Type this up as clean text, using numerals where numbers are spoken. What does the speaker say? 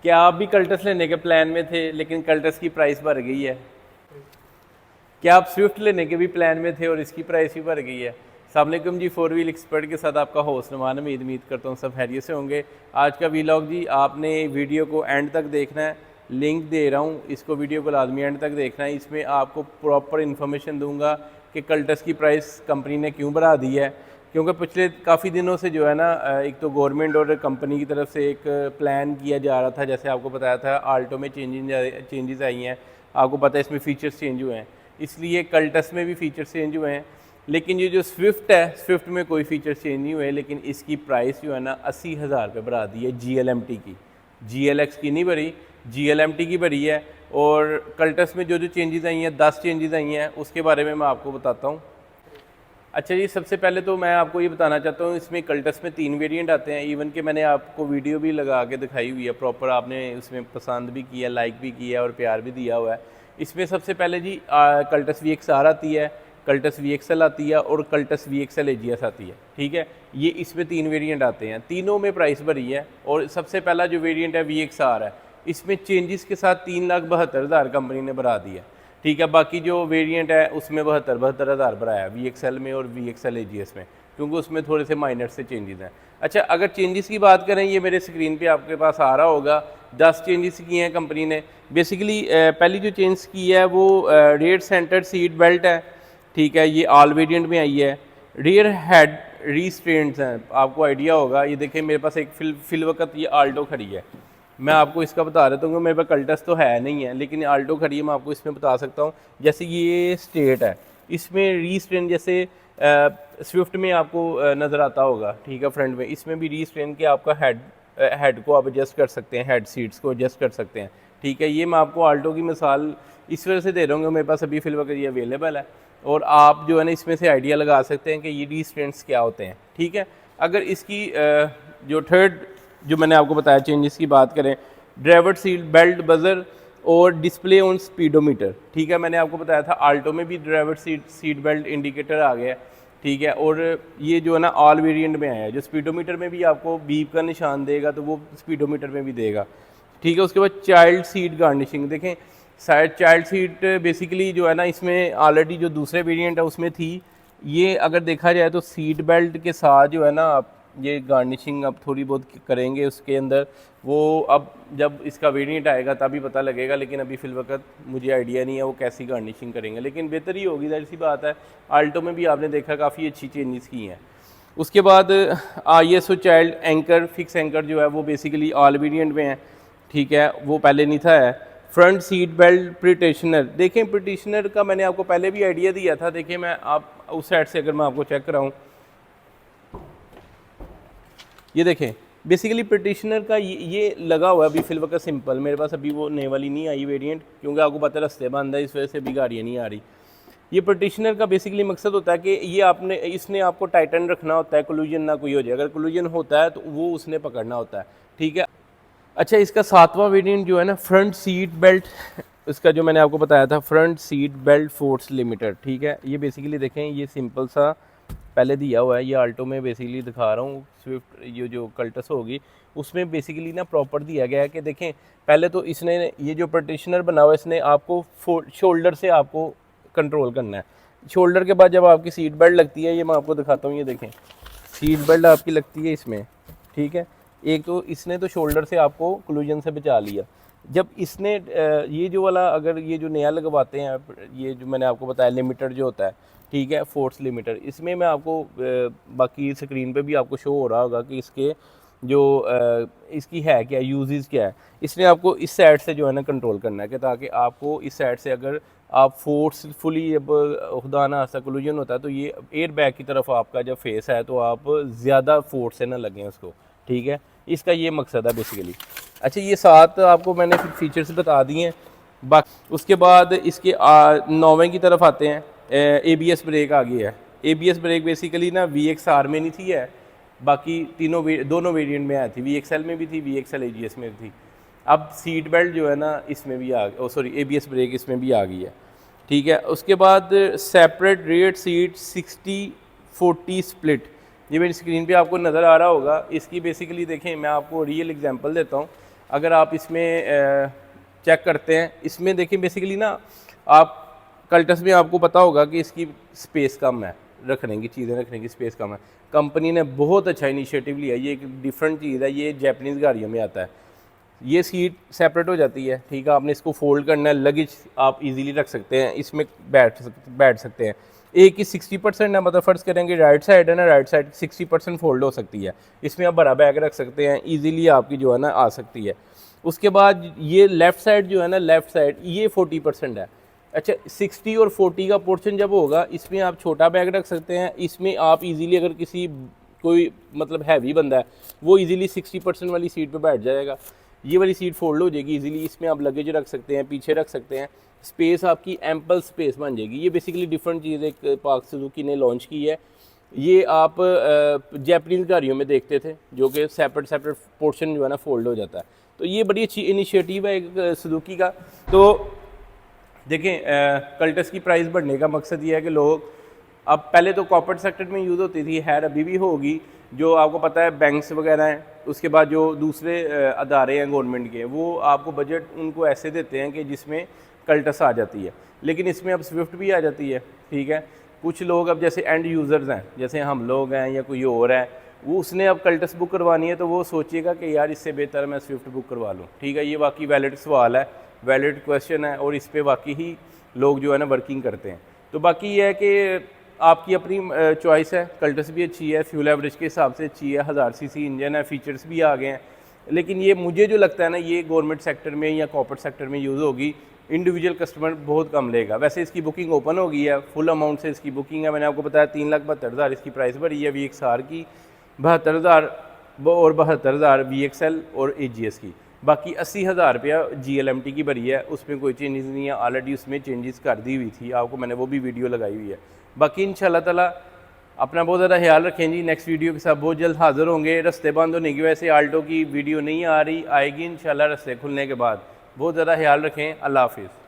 क्या आप भी कल्टस लेने के प्लान में थे लेकिन कल्टस की प्राइस बढ़ गई है? क्या आप स्विफ्ट लेने के भी प्लान में थे और इसकी प्राइस भी बढ़ गई है? अस्सलाम वालेकुम जी, फोर व्हील एक्सपर्ट के साथ आपका होस्ट नुमान उम्मीद करता हूँ सब खैरियत से होंगे। आज का वीलॉग जी आपने वीडियो को एंड तक देखना है, लिंक दे रहा हूँ, इसको वीडियो को लाजमी एंड तक देखना है। इसमें आपको प्रॉपर इन्फॉर्मेशन दूंगा कि कल्टस की प्राइस कंपनी ने क्यों बढ़ा दी है, क्योंकि पिछले काफ़ी दिनों से जो है ना, एक तो गवर्नमेंट और कंपनी की तरफ से एक प्लान किया जा रहा था, जैसे आपको बताया था आल्टो में चेंजेस आई हैं, आपको पता है इसमें फ़ीचर्स चेंज हुए हैं, इसलिए कल्टस में भी फ़ीचर्स चेंज हुए हैं। लेकिन ये जो स्विफ्ट है, स्विफ्ट में कोई फ़ीचर्स चेंज नहीं हुए, लेकिन इसकी प्राइस जो है ना 80,000 रुपये बढ़ा दी है GLMT की। GLX की नहीं बढ़ी, GLMT की बढ़ी है। और कल्टस में जो जो चेंजेस आई हैं, 10 चेंजेस आई हैं, उसके बारे में मैं आपको बताता हूँ। अच्छा जी, सबसे पहले तो मैं आपको ये बताना चाहता हूँ, इसमें कल्टस में 3 वेरिएंट आते हैं। इवन कि मैंने आपको वीडियो भी लगा के दिखाई हुई है प्रॉपर, आपने उसमें पसंद भी किया, लाइक भी किया और प्यार भी दिया हुआ है। इसमें सबसे पहले जी कल्टस VXR आती है, कल्टस VXL आती है और कल्टस VXL AGS आती है। ठीक है, ये इसमें 3 वेरिएंट आते हैं, तीनों में प्राइस बढ़ी है। और सबसे पहला जो वेरिएंट है VXR है, इसमें चेंजेस के साथ 3,72,000 कंपनी ने बढ़ा दी है। ठीक है, बाकी जो वेरिएंट है उसमें 72,000 बढ़ाया VXL में और VXL AGS में, क्योंकि उसमें थोड़े से माइनर से चेंजेस हैं। अच्छा, अगर चेंजेस की बात करें, ये मेरे स्क्रीन पे आपके पास आ रहा होगा, 10 चेंजेस किए हैं कंपनी ने। बेसिकली पहली जो चेंज की है वो रियर सेंटर सीट बेल्ट है। ठीक है, ये ऑल वेरिएंट में आई है। रियर हेड रीस्ट्रेंट्स हैं, आपको आइडिया होगा, ये देखें मेरे पास एक फिल वक्त ये आल्टो खड़ी है, मैं आपको इसका बता देता हूँ कि मेरे पास कल्टस तो है नहीं है, लेकिन आल्टो खड़ी है, मैं आपको इसमें बता सकता हूँ। जैसे ये स्टेट है, इसमें रीस्ट्रेन जैसे स्विफ्ट में आपको नज़र आता होगा। ठीक है, फ्रंट में इसमें भी रीस्ट्रेन के आपका हेड को आप एडजस्ट कर सकते हैं, हेड सीट्स को एडजस्ट कर सकते हैं। ठीक है, ये मैं आपको आल्टो की मिसाल इस वजह से दे रहा हूँ, मेरे पास अभी फिल वक्त ये अवेलेबल है, और आप जो है ना इसमें से आइडिया लगा सकते हैं कि ये रीस्ट्रेंट्स क्या होते हैं। ठीक है, अगर इसकी जो थर्ड जो मैंने आपको बताया चेंजेस की बात करें, ड्राइवर सीट बेल्ट बजर और डिस्प्ले ऑन स्पीडोमीटर। ठीक है, मैंने आपको बताया था आल्टो में भी ड्राइवर सीट बेल्ट इंडिकेटर आ गया। ठीक है, और ये जो है ना ऑल वेरिएंट में आया है, जो स्पीडोमीटर में भी आपको बीप का निशान देगा तो वो स्पीडोमीटर में भी देगा। ठीक है, उसके बाद चाइल्ड सीट गार्निशिंग देखें, चाइल्ड सीट बेसिकली जो है ना इसमें ऑलरेडी जो दूसरे वेरिएंट है उसमें थी। ये अगर देखा जाए तो सीट बेल्ट के साथ जो है ना आप ये गार्निशिंग अब थोड़ी बहुत करेंगे उसके अंदर, वो अब जब इसका वेरिएंट आएगा तभी पता लगेगा, लेकिन अभी फिल वक्त मुझे आइडिया नहीं है वो कैसी गार्निशिंग करेंगे, लेकिन बेहतर ही होगी, जाहिर सी बात है। आल्टो में भी आपने देखा काफ़ी अच्छी चेंजेस की हैं। उसके बाद ISO child anchor fix anchor जो है वो बेसिकली ऑल वेरिएंट में है। ठीक है, वो पहले नहीं था है। फ्रंट सीट बेल्ट प्रिटेशनर, देखें प्रिटेशनर का मैंने आपको पहले भी आइडिया दिया था। देखिए मैं आप उस साइड से अगर मैं आपको चेक कराऊँ, ये देखें बेसिकली पिटिशनर का ये लगा हुआ है अभी फिल वक्त सिंपल, मेरे पास अभी वो नए वाली नहीं आई वेरिएंट, क्योंकि आपको पता है रास्ते बंद है, इस वजह से भी गाड़ियाँ नहीं आ रही। ये पिटिशनर का बेसिकली मकसद होता है कि ये इसने आपको टाइटन रखना होता है, कोलिजन ना कोई हो जाए, अगर कोलिजन होता है तो वो उसने पकड़ना होता है। ठीक है, अच्छा इसका 7वां वेरिएंट जो है ना फ्रंट सीट बेल्ट, इसका जो मैंने आपको बताया था front seat belt force limited. ठीक है, ये बेसिकली देखें ये सिंपल सा पहले दिया हुआ है, ये आल्टो में बेसिकली दिखा रहा हूँ, स्विफ्ट ये जो कल्टस होगी उसमें बेसिकली ना प्रॉपर दिया गया है कि देखें पहले तो इसने ये जो पार्टीशनर बना हुआ है इसने आपको शोल्डर से आपको कंट्रोल करना है। शोल्डर के बाद जब आपकी सीट बेल्ट लगती है, ये मैं आपको दिखाता हूँ, ये देखें सीट बेल्ट आपकी लगती है इसमें। ठीक है, एक तो इसने तो शोल्डर से आपको कोलिजन से बचा लिया। जब इसने ये जो वाला अगर ये जो नया लगवाते हैं, ये जो मैंने आपको बताया लिमिटेड जो होता है, ठीक है फोर्स लिमिटर, इसमें मैं आपको बाकी स्क्रीन पे भी आपको शो हो रहा होगा कि इसके जो इसकी है क्या यूजेस क्या है। इसने आपको इस साइड से जो है ना कंट्रोल करना है कि ताकि आपको इस साइड से अगर आप फोर्सफुली अब खुदा ना खास्ता कोलिजन होता है तो ये एयर बैग की तरफ आपका जब फेस है तो आप ज़्यादा फोर्स से ना लगें उसको। ठीक है, इसका ये मकसद है बेसिकली। अच्छा, ये 7 आपको मैंने फिर फीचर्स बता दिए हैं। बाकी उसके बाद इसके 9वें की तरफ आते हैं। ABS ब्रेक आ गई है। ABS ब्रेक बेसिकली ना VXR में नहीं थी है, बाकी दोनों वेरिएंट में आई थी, VXL में भी थी, VXL AGS में भी थी। अब सीट बेल्ट जो है ना इसमें भी ABS ब्रेक इसमें भी आ गई है। ठीक है, उसके बाद सेपरेट रेयर सीट 60-40 स्प्लिट, ये मेरी स्क्रीन पे आपको नज़र आ रहा होगा। इसकी बेसिकली देखें मैं आपको रियल एग्जांपल देता हूँ। अगर आप इसमें चेक करते हैं, इसमें देखिए बेसिकली ना, आप कल्टस में आपको पता होगा कि इसकी स्पेस कम है, रखने की चीज़ें रखने की स्पेस कम है। कंपनी ने बहुत अच्छा इनिशिएटिव लिया, ये एक डिफरेंट चीज़ है, ये जापानीज़ गाड़ियों में आता है। ये सीट सेपरेट हो जाती है, ठीक है, आपने इसको फोल्ड करना है, लगेज आप इजीली रख सकते हैं, इसमें बैठ सकते हैं। एक ही 60% है, मतलब फ़र्ज़ करेंगे राइट साइड है ना, राइट साइड 60% फोल्ड हो सकती है, इसमें आप बड़ा बैग रख सकते हैं, ईजिली आपकी जो है ना आ सकती है। उसके बाद ये लेफ़्ट साइड जो है ना, लेफ़्ट साइड ये 40% है। अच्छा, 60 और 40 का पोर्शन जब होगा, इसमें आप छोटा बैग रख सकते हैं, इसमें आप इजीली अगर किसी कोई मतलब हैवी बंदा है वो इजीली 60% वाली सीट पे बैठ जाएगा, ये वाली सीट फोल्ड हो जाएगी इजीली, इसमें आप लगेज रख सकते हैं, पीछे रख सकते हैं, स्पेस आपकी एम्पल स्पेस बन जाएगी। ये बेसिकली डिफरेंट चीज़ एक पार्क सुजुकी ने लॉन्च की है। ये आप जापानीज़ गाड़ियों में देखते थे जो कि सेपरेट पोर्शन जो है ना फोल्ड हो जाता है। तो ये बड़ी अच्छी इनिशिएटिव है एक सुजुकी का। तो देखें, कल्टस की प्राइस बढ़ने का मकसद ये है कि लोग, अब पहले तो कॉर्पोरेट सेक्टर में यूज़ होती थी, खैर अभी भी होगी, जो आपको पता है बैंक्स वगैरह हैं, उसके बाद जो दूसरे अदारे हैं गवर्नमेंट के, वो आपको बजट उनको ऐसे देते हैं कि जिसमें कल्टस आ जाती है, लेकिन इसमें अब स्विफ्ट भी आ जाती है, ठीक है। कुछ लोग अब जैसे एंड यूज़र्स हैं, जैसे हम लोग हैं या कोई और है, वो उसने अब कल्टस बुक करवानी है तो वो सोचेगा कि यार इससे बेहतर मैं स्विफ्ट बुक करवा लूँ, ठीक है। ये वाकई वैलिड सवाल है, वैलिड क्वेश्चन है, और इस पर वाकई ही लोग जो है ना वर्किंग करते हैं। तो बाकी ये है कि आपकी अपनी चॉइस है, कल्टस भी अच्छी है, फ्यूल एवरेज के हिसाब से अच्छी है, 1000 सीसी इंजन है, फीचर्स भी आ गए हैं, लेकिन ये मुझे जो लगता है ना, ये गवर्नमेंट सेक्टर में या कॉर्पोरेट सेक्टर में यूज़ होगी, इंडिविजुअल कस्टमर बहुत कम लेगा। वैसे इसकी बुकिंग ओपन हो गई है, फुल अमाउंट से इसकी बुकिंग है, मैंने आपको बताया 3,72,000 इसकी प्राइस भरी है VXR की, 72,000 और 72,000 VXL और AGS की, बाकी 80,000 रुपया GLMT की भरी है, उसमें कोई चेंजेस नहीं है, ऑलरेडी उसमें चेंजेस कर दी हुई थी आपको, मैंने वो भी वीडियो लगाई हुई है। बाकी इंशाल्लाह ताला अपना बहुत ज़्यादा ख्याल रखें जी, नेक्स्ट वीडियो के साथ बहुत जल्द हाज़िर होंगे। रास्ते बंद होने की वजह से आल्टो की वीडियो नहीं आ रही, आएगी इंशाल्लाह रास्ते खुलने के बाद। बहुत ज़्यादा ख्याल रखें, अल्लाह हाफिज़।